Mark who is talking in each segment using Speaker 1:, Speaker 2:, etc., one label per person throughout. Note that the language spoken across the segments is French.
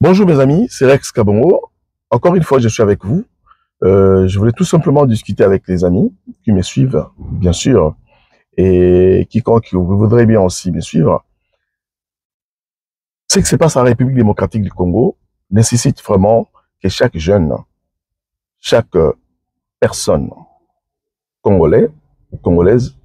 Speaker 1: Bonjour mes amis, c'est Rex Kabongo. Encore une fois, je suis avec vous. Je voulais tout simplement discuter avec les amis qui me suivent, bien sûr, et quiconque voudrait bien aussi me suivre. Ce qui se passe en République démocratique du Congo nécessite vraiment que chaque jeune, chaque personne congolais ou congolaise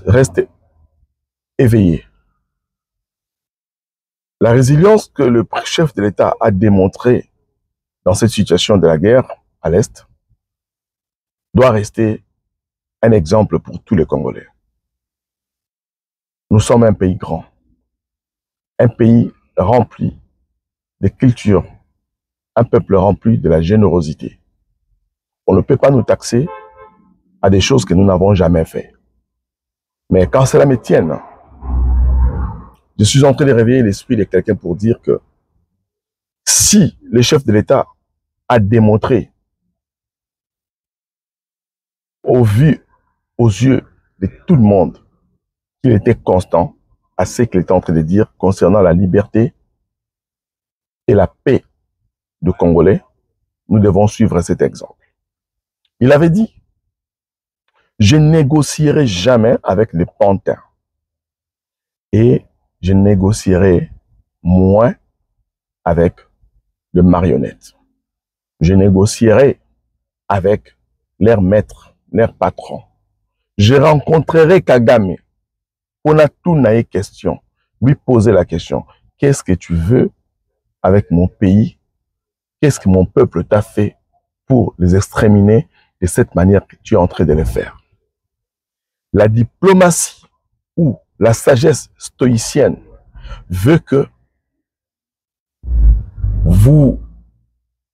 Speaker 1: reste éveillée. La résilience que le chef de l'État a démontrée dans cette situation de la guerre à l'Est doit rester un exemple pour tous les Congolais. Nous sommes un pays grand, un pays rempli de culture, un peuple rempli de la générosité. On ne peut pas nous taxer à des choses que nous n'avons jamais fait. Mais quand cela me tienne, je suis en train de réveiller l'esprit de quelqu'un pour dire que si le chef de l'État a démontré aux yeux de tout le monde qu'il était constant à ce qu'il était en train de dire concernant la liberté et la paix de Congolais, nous devons suivre cet exemple. Il avait dit, je ne négocierai jamais avec les pantins et je négocierai moins avec les marionnettes. Je négocierai avec leurs maîtres, leurs patrons. Je rencontrerai Kagame. On a tout naïe question. Lui poser la question, qu'est-ce que tu veux avec mon pays? Qu'est-ce que mon peuple t'a fait pour les exterminer de cette manière que tu es en train de le faire? La diplomatie ou la sagesse stoïcienne veut que vous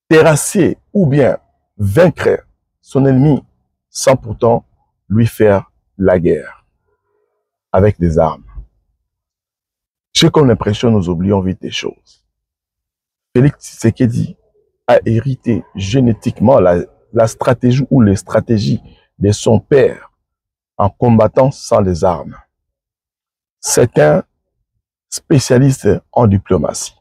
Speaker 1: terrassiez ou bien vaincre son ennemi sans pourtant lui faire la guerre avec des armes. J'ai comme l'impression que nous oublions vite des choses. Félix Tshisekedi a hérité génétiquement la stratégie ou les stratégies de son père en combattant sans les armes. C'est un spécialiste en diplomatie.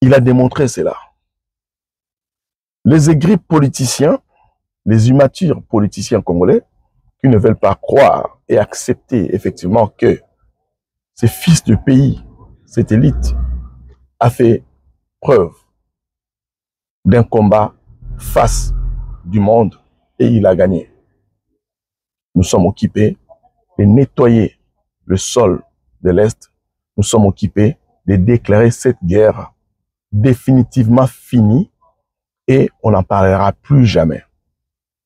Speaker 1: Il a démontré cela. Les aigris politiciens, les immatures politiciens congolais, qui ne veulent pas croire et accepter effectivement que ce fils de pays, cette élite, a fait preuve d'un combat face du monde et il a gagné. Nous sommes occupés de nettoyer le sol de l'Est. Nous sommes occupés de déclarer cette guerre définitivement finie et on n'en parlera plus jamais.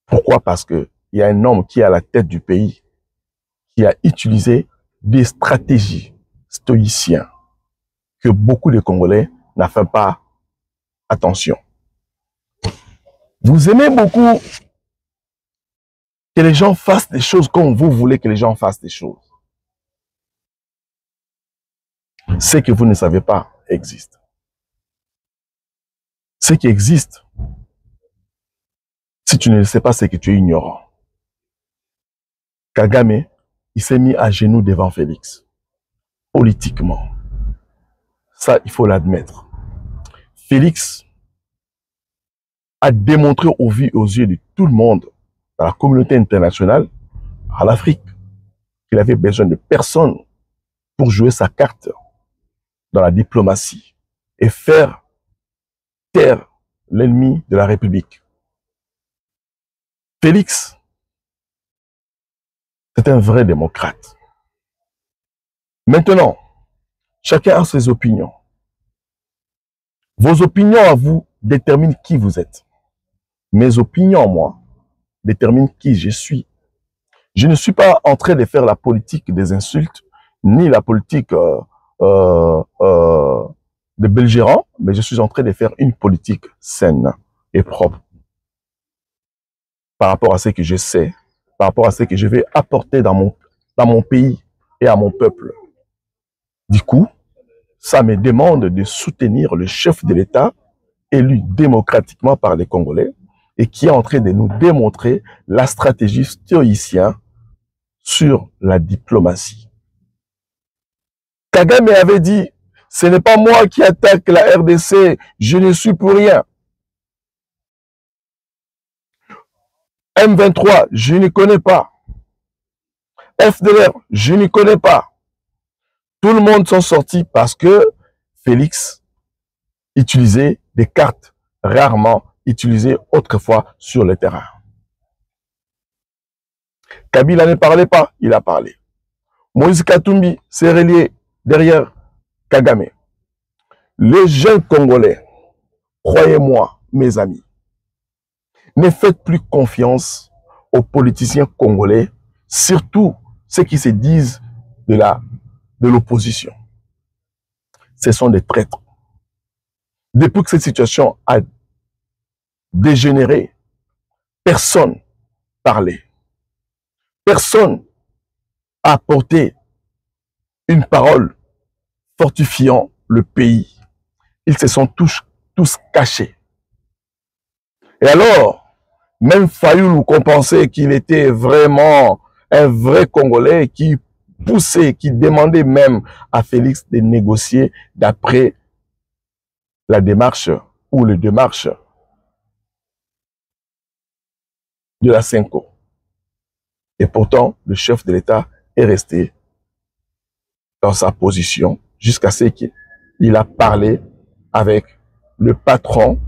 Speaker 1: Pourquoi? Parce qu'il y a un homme qui est à la tête du pays qui a utilisé des stratégies stoïciennes que beaucoup de Congolais n'ont fait pas attention. Vous aimez beaucoup que les gens fassent des choses comme vous voulez que les gens fassent des choses. Ce que vous ne savez pas existe. Ce qui existe, si tu ne le sais pas, c'est que tu es ignorant. Kagame, il s'est mis à genoux devant Félix, politiquement. Ça, il faut l'admettre. Félix a démontré aux yeux de tout le monde, dans la communauté internationale, à l'Afrique, qu'il avait besoin de personne pour jouer sa carte dans la diplomatie et faire taire l'ennemi de la République. Félix, c'est un vrai démocrate. Maintenant, chacun a ses opinions. Vos opinions à vous déterminent qui vous êtes. Mes opinions, moi, déterminent qui je suis. Je ne suis pas en train de faire la politique des insultes, ni la politique de belgérant, mais je suis en train de faire une politique saine et propre par rapport à ce que je sais, par rapport à ce que je vais apporter dans mon pays et à mon peuple. Du coup, ça me demande de soutenir le chef de l'État élu démocratiquement par les Congolais et qui est en train de nous démontrer la stratégie stoïcienne sur la diplomatie. Kagame avait dit, ce n'est pas moi qui attaque la RDC, je ne suis pour rien. M23, je ne connais pas. FDLR, je ne connais pas. Tout le monde sont sortis parce que Félix utilisait des cartes rarement utilisées autrefois sur le terrain. Kabila ne parlait pas, il a parlé. Moïse Katumbi s'est relié derrière Kagame. Les jeunes Congolais, croyez-moi, mes amis, ne faites plus confiance aux politiciens congolais, surtout ceux qui se disent de l'opposition. Ce sont des traîtres. Depuis que cette situation a dégénéré, personne parlait. Personne a apporté une parole fortifiant le pays. Ils se sont tous cachés. Et alors, même Fayoulou, qu'on pensait qu'il était vraiment un vrai Congolais qui poussait, qui demandait même à Félix de négocier d'après la démarche ou les démarches de la Senko. Et pourtant, le chef de l'État est resté dans sa position jusqu'à ce qu'il a parlé avec le patron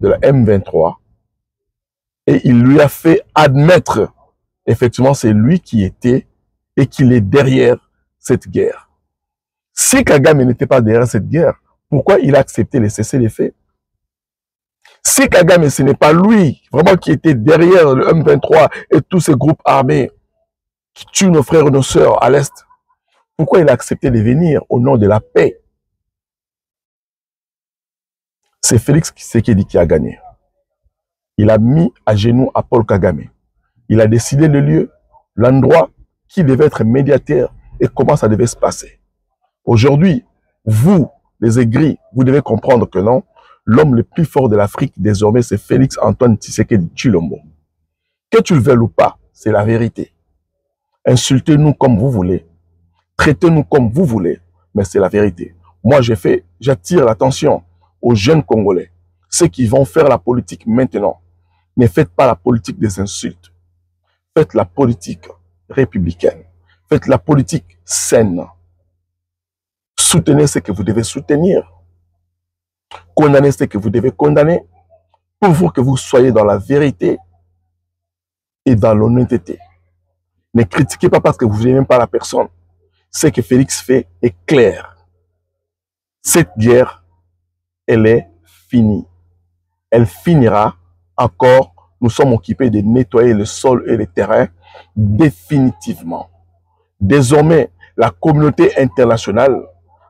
Speaker 1: de la M23 et il lui a fait admettre, effectivement, c'est lui qui était et qu'il est derrière cette guerre. Si Kagame n'était pas derrière cette guerre, pourquoi il a accepté les cessez-les-feux? Si Kagame, ce n'est pas lui vraiment qui était derrière le M23 et tous ces groupes armés qui tuent nos frères et nos sœurs à l'Est, pourquoi il a accepté de venir au nom de la paix? C'est Félix Tshisekedi qui a gagné. Il a mis à genoux à Paul Kagame. Il a décidé le lieu, l'endroit qui devait être médiateur et comment ça devait se passer. Aujourd'hui, vous, les aigris, vous devez comprendre que non, l'homme le plus fort de l'Afrique, désormais, c'est Félix Antoine Tshisekedi Tshilombo. Que tu le veuilles ou pas, c'est la vérité. Insultez-nous comme vous voulez. Traitez-nous comme vous voulez. Mais c'est la vérité. Moi, j'attire l'attention aux jeunes Congolais. Ceux qui vont faire la politique maintenant. Ne faites pas la politique des insultes. Faites la politique républicaine. Faites la politique saine. Soutenez ce que vous devez soutenir. Condamnez ce que vous devez condamner. Pour que vous soyez dans la vérité et dans l'honnêteté. Ne critiquez pas parce que vous n'aimez même pas la personne. Ce que Félix fait est clair. Cette guerre, elle est finie. Elle finira encore. Nous sommes occupés de nettoyer le sol et le terrain définitivement. Désormais, la communauté internationale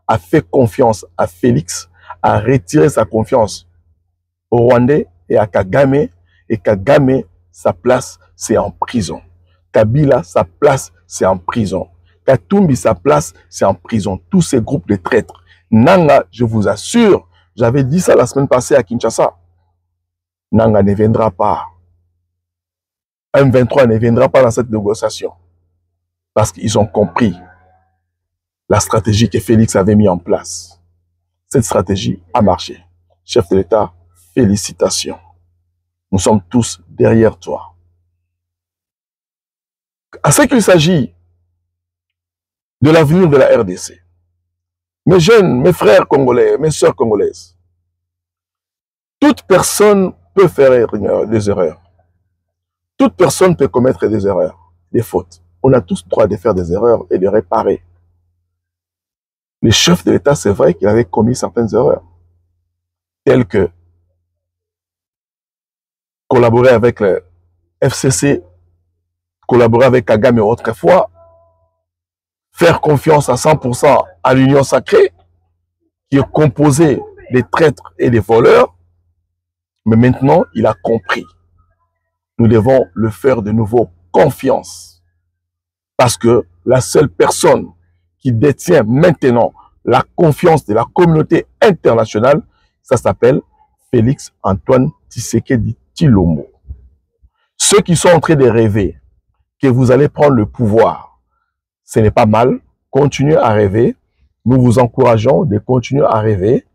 Speaker 1: a fait confiance à Félix, a retiré sa confiance au Rwandais et à Kagame. Et Kagame, sa place, c'est en prison. Kabila, sa place, c'est en prison. Katumbi, sa place, c'est en prison. Tous ces groupes de traîtres. Nanga, je vous assure, j'avais dit ça la semaine passée à Kinshasa. Nanga ne viendra pas. M23 ne viendra pas dans cette négociation. Parce qu'ils ont compris la stratégie que Félix avait mis en place. Cette stratégie a marché. Chef de l'État, félicitations. Nous sommes tous derrière toi. À ce qu'il s'agit de l'avenir de la RDC, mes jeunes, mes frères congolais, mes sœurs congolaises, toute personne peut faire des erreurs. Toute personne peut commettre des erreurs, des fautes. On a tous le droit de faire des erreurs et de réparer. Le chef de l'État, c'est vrai qu'il avait commis certaines erreurs, telles que collaborer avec le FCC, collaborer avec Kagame autrefois, faire confiance à 100% à l'Union sacrée, qui est composée des traîtres et des voleurs. Mais maintenant, il a compris. Nous devons le faire de nouveau confiance. Parce que la seule personne qui détient maintenant la confiance de la communauté internationale, ça s'appelle Félix Antoine Tshisekedi Tshilombo. Ceux qui sont en train de rêver que vous allez prendre le pouvoir, ce n'est pas mal. Continuez à rêver. nous vous encourageons de continuer à rêver.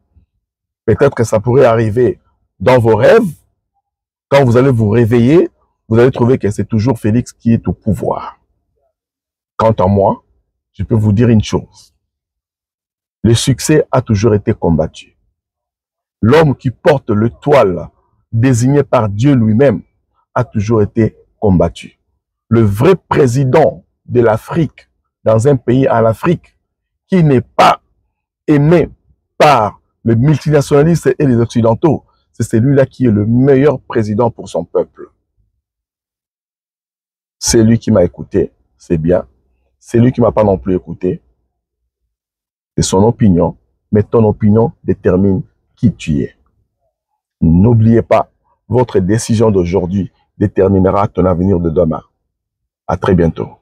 Speaker 1: Peut-être que ça pourrait arriver dans vos rêves. Quand vous allez vous réveiller, vous allez trouver que c'est toujours Félix qui est au pouvoir. Quant à moi, je peux vous dire une chose. Le succès a toujours été combattu. L'homme qui porte le toile désigné par Dieu lui-même a toujours été combattu. Le vrai président de l'Afrique, dans un pays en Afrique, qui n'est pas aimé par les multinationalistes et les Occidentaux, c'est celui-là qui est le meilleur président pour son peuple. C'est lui qui m'a écouté, c'est bien. C'est lui qui ne m'a pas non plus écouté. C'est son opinion, mais ton opinion détermine qui tu es. N'oubliez pas, votre décision d'aujourd'hui déterminera ton avenir de demain. À très bientôt.